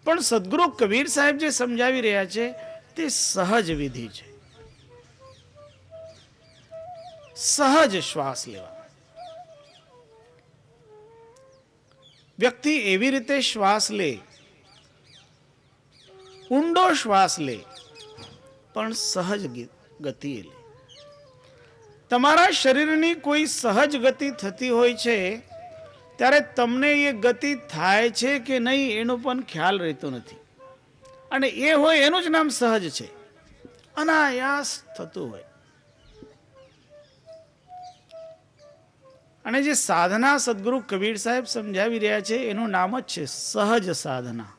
પણ સદગુરુ કબીર સાહેબ જે સમજાવી રહ્યા છે તે સહજ વિધિ છે. સહજ શ્વાસ લેવા. વ્યક્તિ એવી રીતે શ્વાસ લે, ઊંડો શ્વાસ લે, પણ સહજ ગતિએ લે. તમારા શરીરની કોઈ સહજ ગતિ થતી હોય છે ત્યારે તમને એ ગતિ થાય છે કે નહીં એનો પણ ખ્યાલ રહેતો નથી. અને એ હોય એનું જ નામ સહજ છે, અનાયાસ થતું હોય. અને જે સાધના સદગુરુ કબીર સાહેબ સમજાવી રહ્યા છે એનું નામ જ છે સહજ સાધના.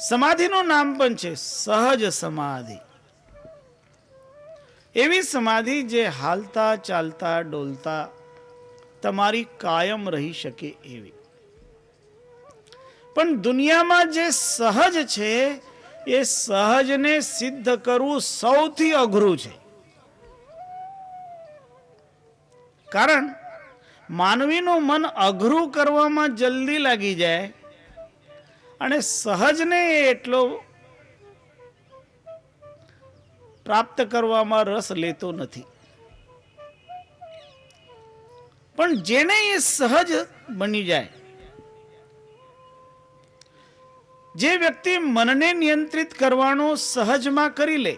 સમાધિનું નામ પણ છે સહજ સમાધિ. એવી સમાધિ જે હાલતા ચાલતા ડોલતા તમારી કાયમ રહી શકે એવી. પણ દુનિયામાં જે સહજ છે એ સહજને સિદ્ધ કરવું સૌથી અઘરું છે. કારણ માનવીનું મન અઘરું કરવામાં જલ્દી લાગી જાય અને સહજને એટલો પ્રાપ્ત કરવામાં રસ લેતો નથી. પણ જેને એ સહજ બની જાય, જે વ્યક્તિ મનને નિયંત્રિત કરવાનું સહજમાં કરી લે,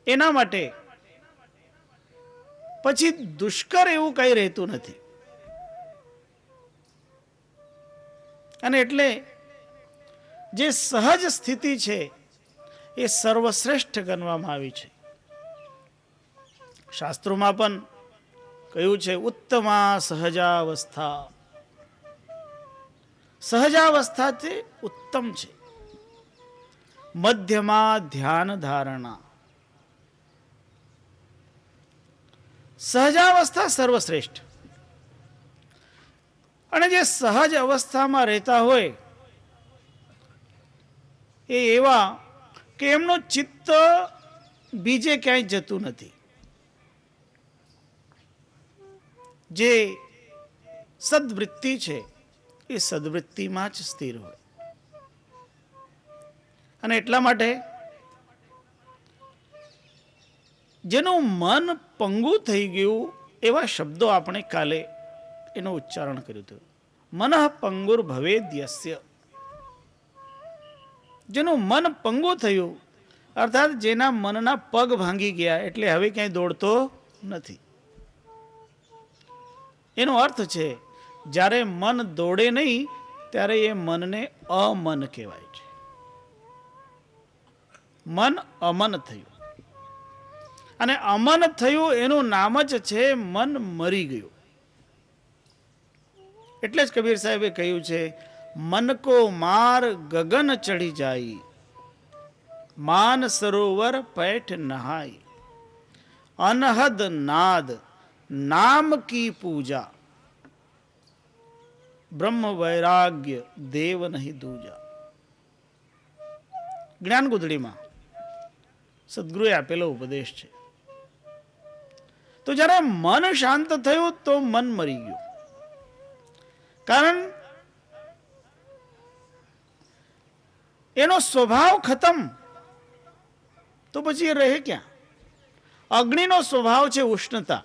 એના માટે પછી દુષ્કર એવું કઈ રહેતું નથી. અને એટલે જે સહજ સ્થિતિ છે એ સર્વશ્રેષ્ઠ ગણવામાં આવી છે. શાસ્ત્રોમાં પણ કહ્યું છે ઉત્તમા સહજાવસ્થા. સહજાવસ્થા તે ઉત્તમ છે. મધ્યમાં ધ્યાન ધારણા. સહજાવસ્થા સર્વશ્રેષ્ઠ. અને જે સહજ અવસ્થામાં રહેતા હોય એ એવા કે એમનું ચિત્ત બીજે ક્યાંય જતું નથી. જે સદવૃત્તિ છે એ સદવૃત્તિમાં જ સ્થિર હોય. અને એટલા માટે જેનું મન પંગુ થઈ ગયું એવા શબ્દો આપણે કાલે એનું ઉચ્ચારણ કર્યું હતું. મનઃ પંગુર ભવેદ્યસ્ય. જેનું મન પંગુ થયું અર્થાત જેના મનના પગ ભાંગી ગયા એટલે હવે ક્યાંય દોડતો નથી. એનો અર્થ છે જ્યારે મન દોડે નહીં ત્યારે એ મનને અમન કહેવાય છે. મન અમન થયું. અને અમન થયું એનું નામ જ છે મન મરી ગયું. એટલે જ કબીર સાહેબે કહ્યું છે મન કો માર ગગન ચઢી જાય, માન સરોવર પૈઠ નહાય, અનહદ નાદ નામ કી પૂજા, બ્રહ્મ વૈરાગ્ય દેવ નહીં દૂજા. જ્ઞાન ગુદડીમાં સદગુરુએ આપેલો ઉપદેશ છે. તો જ્યારે મન શાંત થયું તો મન મરી ગયું. કારણ એનો સ્વભાવ ખતમ. તો પછી એ રહે ક્યાં? અગ્નિનો સ્વભાવ છે ઉષ્ણતા.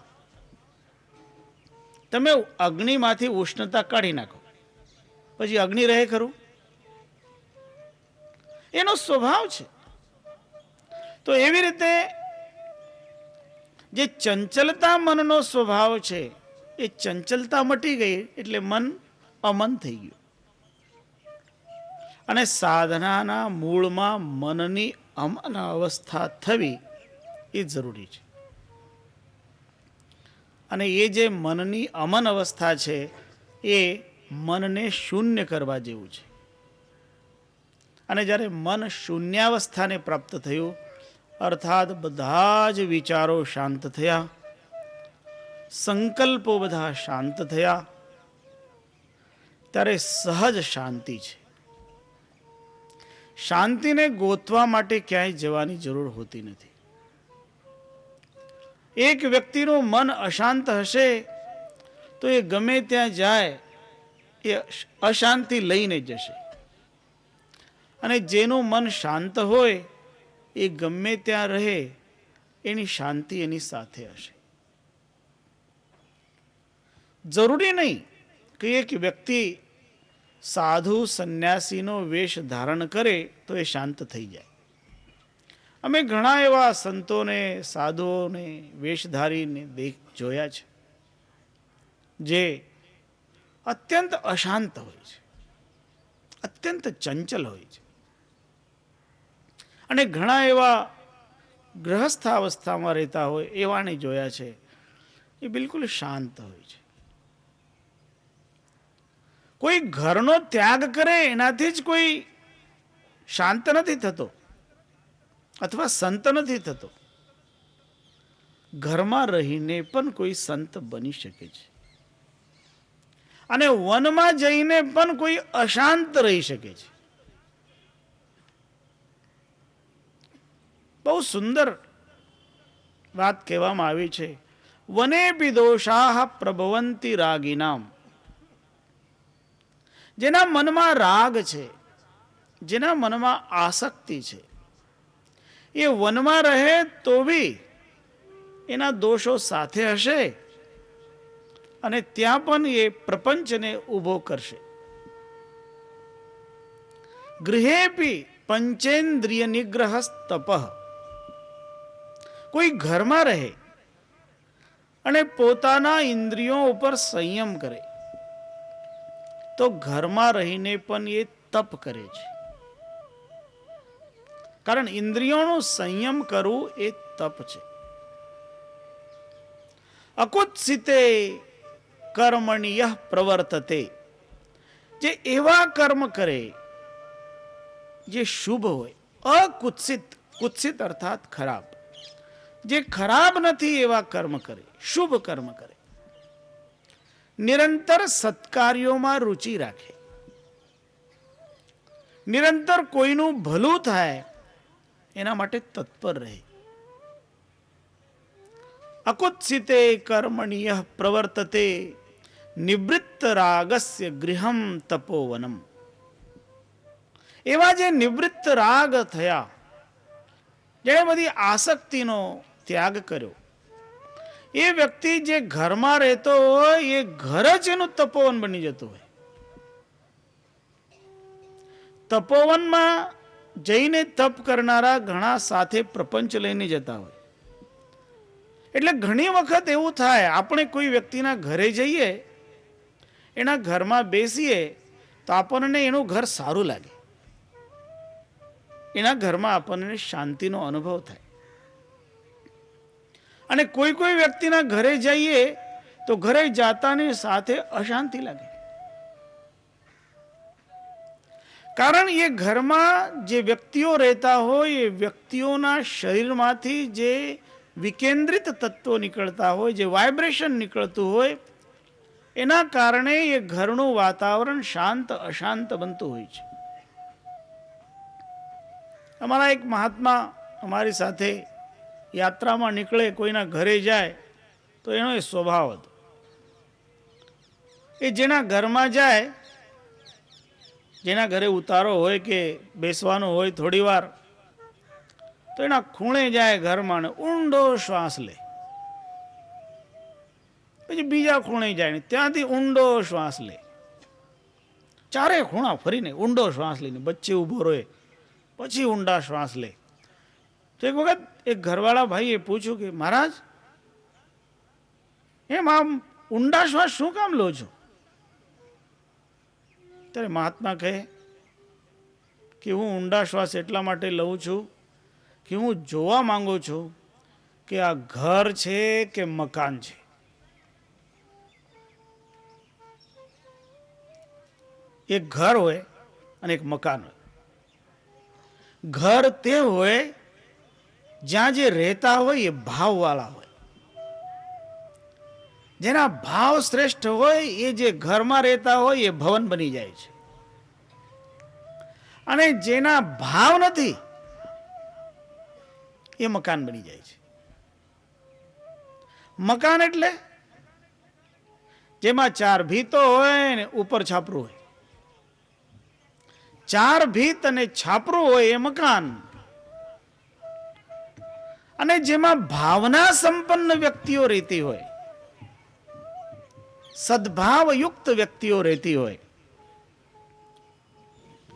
તમે અગ્નિમાંથી ઉષ્ણતા કાઢી નાખો પછી અગ્નિ રહે ખરું? એનો સ્વભાવ છે. તો એવી રીતે જે ચંચલતા મનનો સ્વભાવ છે એ ચંચલતા મટી ગઈ એટલે મન અમન થઈ ગયું. અને સાધનાના મૂળમાં મનની અમન અવસ્થા થવી એ જરૂરી છે. અને એ જે મનની અમન અવસ્થા છે એ મનને શૂન્ય કરવા જેવું છે. અને જ્યારે મન શૂન્યાવસ્થાને પ્રાપ્ત થયું અર્થાત બધા જ વિચારો શાંત થયા, સંકલ્પો બધા શાંત થયા, ત્યારે સહજ શાંતિ છે. શાંતિને ગોતવા માટે ક્યાંય જવાની જરૂર હોતી નથી. એક વ્યક્તિનું મન અશાંત હશે તો એ ગમે ત્યાં જાય એ અશાંતિ લઈને જશે. અને જેનું મન શાંત હોય એ ગમે ત્યાં રહે, એની શાંતિ એની સાથે હશે. જરૂરી નહીં કે એક વ્યક્તિ સાધુ સંન્યાસીનો વેશ ધારણ કરે તો એ શાંત થઈ જાય. અમે ઘણા એવા સંતોને, સાધુઓને વેશધારીને જોયા છે જે અત્યંત અશાંત હોય છે, અત્યંત ચંચલ હોય છે. અને ઘણા એવા ગ્રહસ્થ અવસ્થામાં રહેતા હોય એવાને જોયા છે, એ બિલકુલ શાંત હોય છે. કોઈ ઘરનો ત્યાગ કરે એનાથી જ કોઈ શાંત નથી થતો અથવા સંત નથી થતો. ઘરમાં રહીને પણ કોઈ સંત બની શકે છે, અને વનમાં જઈને પણ કોઈ અશાંત રહી શકે છે. બહુ સુંદર વાત કહેવામાં આવી છે, વનેપી દોષાઃ પ્રભવંતી રાગિનામ. જેના મનમાં રાગ છે, જેના મનમાં આસક્તિ છે, એ વનમાં રહે તો બી એના દોષો સાથે હશે, અને ત્યાં પણ એ પ્રપંચને ઊભો કરશે. ગૃહેપી પંચેન્દ્રિય નિગ્રહ તપ. કોઈ ઘરમાં રહે અને પોતાના ઇન્દ્રિયો ઉપર સંયમ કરે તો ઘરમાં રહીને પણ એ તપ કરે છે. કારણ ઇન્દ્રિયોનો સંયમ કરવું એ તપ છે. અકુત્સિતે કર્મણ્ય પ્રવર્તતે. જે એવા કર્મ કરે જે શુભ હોય, અકુત્સિત, કુત્સિત અર્થાત ખરાબ, જે ખરાબ નથી એવા કર્મ કરે, શુભ કર્મ કરે. નિરંતર સત્કાર્યોમાં રુચિ રાખે, નિરંતર કોઈનું ભલું થાય એના માટે તત્પર રહે. અકુત્સિતે કર્મણ્ય પ્રવર્તતે નિવૃત્ત રાગસ્ય ગૃહમ તપોવનમ. એવા જે નિવૃત્ત રાગ થયા, જેણે બધી આસક્તિનો ત્યાગ કર્યો, એ વ્યક્તિ જે ઘરમાં રહેતો હોય એ ઘર જ એનું તપોવન બની જતું હોય. તપોવનમાં જઈને તપ કરનારા ઘણા સાથે પ્રપંચ લઈને જતા હોય. એટલે ઘણી વખત એવું થાય, આપણે કોઈ વ્યક્તિના ઘરે જઈએ, એના ઘરમાં બેસીએ તો આપણને એનું ઘર સારું લાગે, એના ઘરમાં આપણને શાંતિનો અનુભવ થાય. અને કોઈ કોઈ વ્યક્તિના ઘરે જઈએ તો ઘરે જાતાની સાથે અશાંતિ લાગે. કારણ એ ઘરમાં જે વ્યક્તિઓ રહેતા હોય એ વ્યક્તિઓના શરીરમાંથી જે વિકેન્દ્રિત તત્વો નીકળતા હોય, જે વાઇબ્રેશન નીકળતું હોય, એના કારણે એ ઘરનું વાતાવરણ શાંત અશાંત બનતું હોય છે. અમારા એક મહાત્મા અમારી સાથે યાત્રામાં નીકળે, કોઈના ઘરે જાય તો એનો એ સ્વભાવ હતો. એ જેના ઘરમાં જાય, જેના ઘરે ઉતારો હોય કે બેસવાનું હોય થોડી વાર, તો એના ખૂણે જાય ઘરમાં ને ઊંડો શ્વાસ લે. પછી બીજા ખૂણે જાય ને ત્યાંથી ઊંડો શ્વાસ લે. ચારે ખૂણા ફરીને ઊંડો શ્વાસ લઈને વચ્ચે ઊભો રહે, પછી ઊંડા શ્વાસ લે. તો એક વખત એક ઘરવાળા ભાઈએ પૂછ્યું કે મહારાજ, એમ આમ ઊંડા શ્વાસ શું કામ લો છો? ત્યારે મહાત્મા કહે કે હું ઊંડા શ્વાસ એટલા માટે લઉં છું કે હું જોવા માંગુ છું કે આ ઘર છે કે મકાન છે. એક ઘર હોય અને એક મકાન હોય. ઘર તે હોય જ્યાં જે રહેતા હોય એ ભાવવાળા હોય. જેના ભાવ શ્રેષ્ઠ હોય એ જે ઘરમાં રહેતા હોય એ ભવન બની જાય છે. અને જેના ભાવ નથી એ મકાન બની જાય છે. મકાન એટલે જેમાં 4 ભીતો હોય ને ઉપર છાપરું હોય. 4 ભીત અને છાપરું હોય એ મકાન. અને જેમાં ભાવના સંપન્ન વ્યક્તિઓ રહેતી હોય, સદભાવયુક્ત વ્યક્તિઓ રહેતી હોય,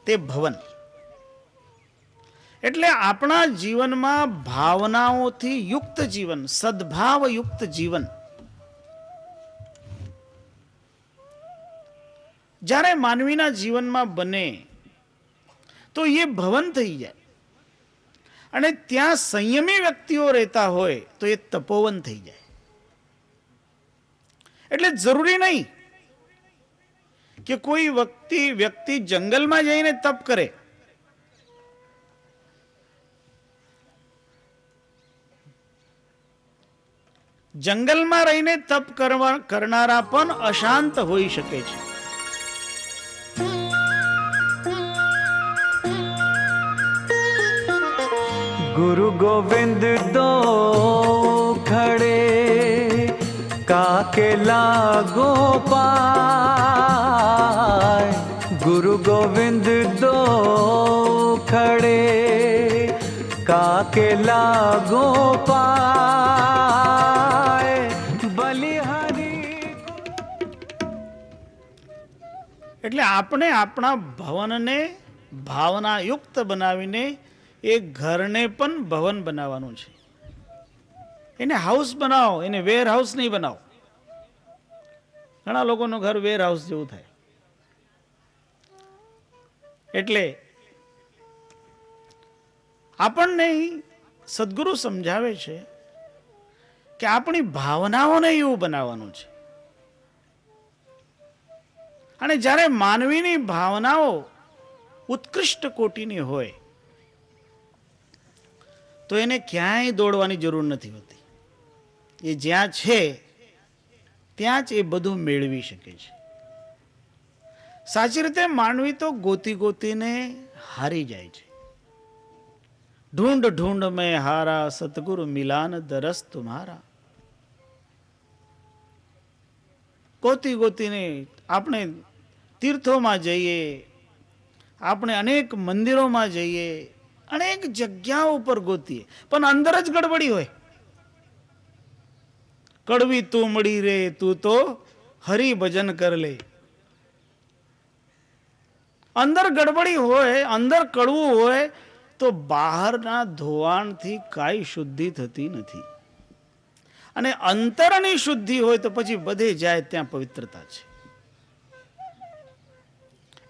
તે ભવન. એટલે આપણા જીવનમાં ભાવનાઓથી યુક્ત જીવન, સદભાવયુક્ત જીવન જ્યારે માનવીના જીવનમાં બને તો એ ભવન થઈ જાય. અને ત્યાં સંયમી વ્યક્તિઓ રહેતા હોય તો એ તપોવન થઈ જાય. એટલે જરૂરી નહીં કે કોઈ વ્યક્તિ જંગલમાં જઈને તપ કરે. જંગલમાં રહીને તપ કરનારા પણ અશાંત હોઈ શકે છે. गुरु गोविंद दो खड़े काके लागो पाय. गुरु गोविंद दो खड़े काके लागो पाय. बलिहारी. એટલે આપણે આપણા ભવનને ભાવનાયુક્ત બનાવીને એ ઘરને પણ ભવન બનાવવાનું છે. એને હાઉસ બનાવો, એને વેર હાઉસ નહીં બનાવો. ઘણા લોકોનું ઘર વેર હાઉસ જેવું થાય. એટલે આપણને સદગુરુ સમજાવે છે કે આપણી ભાવનાઓને એવું બનાવવાનું છે. અને જ્યારે માનવીની ભાવનાઓ ઉત્કૃષ્ટ કોટીની હોય તો એને ક્યાંય દોડવાની જરૂર નથી હોતી. એ જ્યાં છે ત્યાં જ એ બધું મેળવી શકે છે. સાચી રીતે માનવી તો ગોતી ગોતીને હારી જાય છે. ઢૂંઢ ઢૂંઢ મેં હારા સતગુરુ મિલાન દરસ તુમ્હારા. ગોતી ગોતીને આપણે તીર્થોમાં જઈએ, આપણે અનેક મંદિરોમાં જઈએ, અનેક જગ્યાઓ ઉપર ગોતીએ, પણ અંદર જ ગડબડી હોય. કડવી તું મળી રે, તું તો હરિ ભજન કર લે. અંદર ગડબડી હોય, અંદર કડવું હોય તો બહારના ધોવાણથી કાંઈ શુદ્ધિ થતી નથી. અને અંતરની શુદ્ધિ હોય તો પછી બધે જાય ત્યાં પવિત્રતા છે.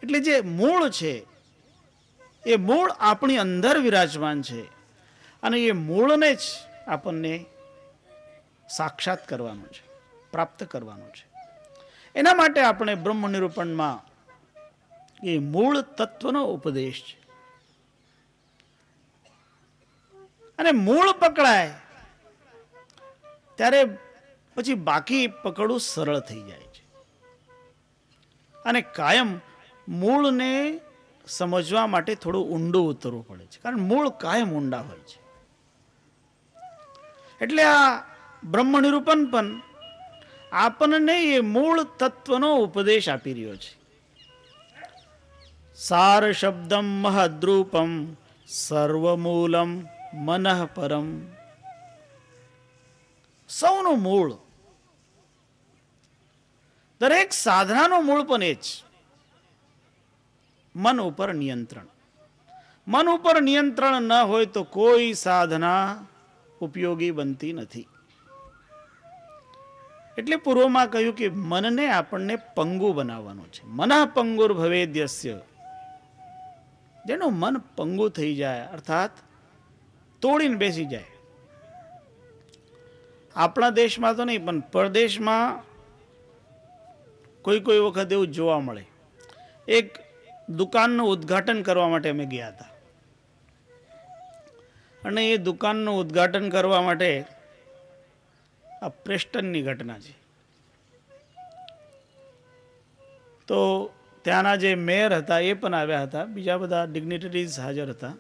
એટલે જે મૂળ છે એ મૂળ આપણી અંદર વિરાજમાન છે. અને એ મૂળને જ આપણને સાક્ષાત કરવાનું છે, પ્રાપ્ત કરવાનું છે. એના માટે આપણે બ્રહ્મ નિરૂપણમાં એ મૂળ તત્વનો ઉપદેશ છે. અને મૂળ પકડાય ત્યારે પછી બાકી પકડવું સરળ થઈ જાય છે. અને કાયમ મૂળને સમજવા માટે થોડું ઊંડું ઉતરવું પડે છે, કારણ મૂળ કાયમ ઊંડા હોય છે. એટલે આ બ્રહ્મ નિરૂપણ પણ આપણને એ મૂળ તત્વનો ઉપદેશ આપી રહ્યો છે. સાર શબ્દમ મહદ્રૂપમ સર્વમૂલમ મનઃ પરમ. સૌનું મૂળ, દરેક સાધનાનું મૂળ પણ એ જ મન ઉપર નિયંત્રણ. મન ઉપર નિયંત્રણ ન હોય તો કોઈ સાધના ઉપયોગી બનતી નથી. એટલે પૂર્વમાં કહ્યું કે મનને આપણને પંગુ બનાવવાનું છે. મનઃ પંગુર ભવેદ્યસ્ય. જેનું મન પંગુ થઈ જાય, અર્થાત તોડીને બેસી જાય. આપણા દેશમાં તો નહીં, પણ પરદેશમાં કોઈ કોઈ વખત એવું જોવા મળે. એક દુકાનનું ઉદ્ઘાટન કરવા માટે અમે ગયા હતા. અને એ દુકાનનું ઉદ્ઘાટન કરવા માટે આ પ્રેસ્ટનની ઘટના છે. તો ત્યાંના જે મેયર હતા એ પણ આવ્યા હતા, બીજા બધા ડિગ્નિટરીઝ હાજર હતા.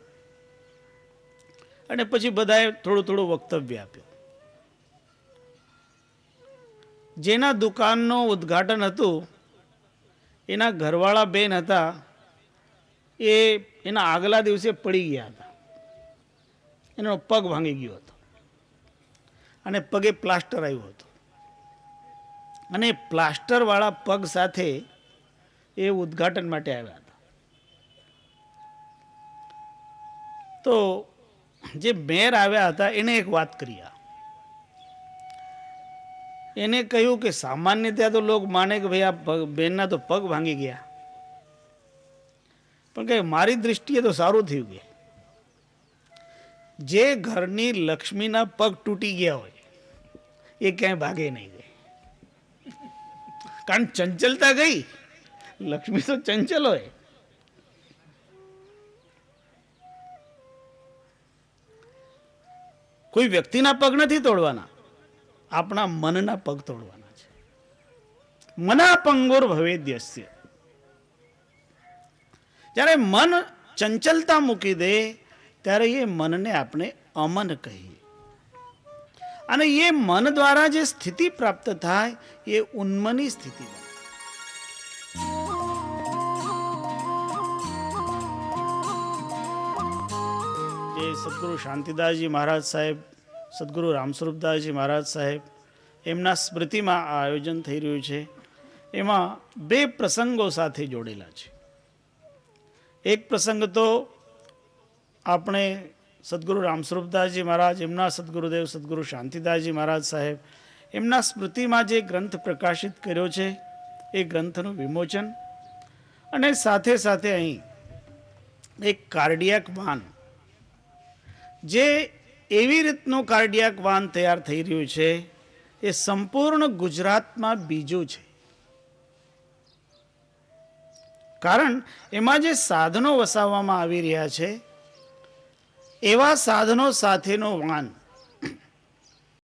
અને પછી બધાએ થોડું થોડું વક્તવ્ય આપ્યું. જેના દુકાનનું ઉદ્ઘાટન હતું એના ઘરવાળા બેન હતા, એ એના આગલા દિવસે પડી ગયા હતા. એનો પગ ભાંગી ગયો હતો અને પગે પ્લાસ્ટર આવ્યું હતું, અને પ્લાસ્ટરવાળા પગ સાથે એ ઉદ્ઘાટન માટે આવ્યા હતા. તો જે મેયર આવ્યા હતા એને એક વાત કરી. એને કહ્યું કે સામાન્ય ત્યાં તો લોકો માને કે ભાઈ આ બેનના તો પગ ભાંગી ગયા, પણ કે મારી દૃષ્ટિએ તો સારું થયું કે જે ઘરની લક્ષ્મીના પગ તૂટી ગયા હોય એ ક્યાંય ભાગે નહીં ગઈ, કારણ ચંચલતા ગઈ. લક્ષ્મી તો ચંચલ હોય. કોઈ વ્યક્તિના પગ નથી તોડવાના, આપણા મનના પગ તોડવાના છે. મના પંગોર ભવેદ્યસ્ય. જ્યારે મન ચંચલતા મૂકી દે ત્યારે એ મનને આપણે અમન કહીએ, અને એ મન દ્વારા જે સ્થિતિ પ્રાપ્ત થાય એ ઉન્મની સ્થિતિ. જે સદગુરુ શાંતિદાસજી મહારાજ સાહેબ, સદગુરુ રામસ્વરૂપદાસજી મહારાજ સાહેબ, એમના સ્મૃતિમાં આ આયોજન થઈ રહ્યું છે. એમાં બે પ્રસંગો સાથે જોડેલા છે. એક પ્રસંગ તો આપણે સદગુરુ રામસ્વરૂપદાસજી મહારાજ, એમના સદગુરુદેવ સદગુરુ શાંતિદાસજી મહારાજ સાહેબ, એમના સ્મૃતિમાં જે ગ્રંથ પ્રકાશિત કર્યો છે એ ગ્રંથનું વિમોચન, અને સાથે સાથે અહીં એક કાર્ડિયાક વાન, જે એવી રીતનું કાર્ડિયાક વાન તૈયાર થઈ રહ્યું છે એ સંપૂર્ણ ગુજરાતમાં બીજું છે. કારણ એમાં જે સાધનો વસાવવામાં આવી રહ્યા છે એવા સાધનો સાથેનો વાન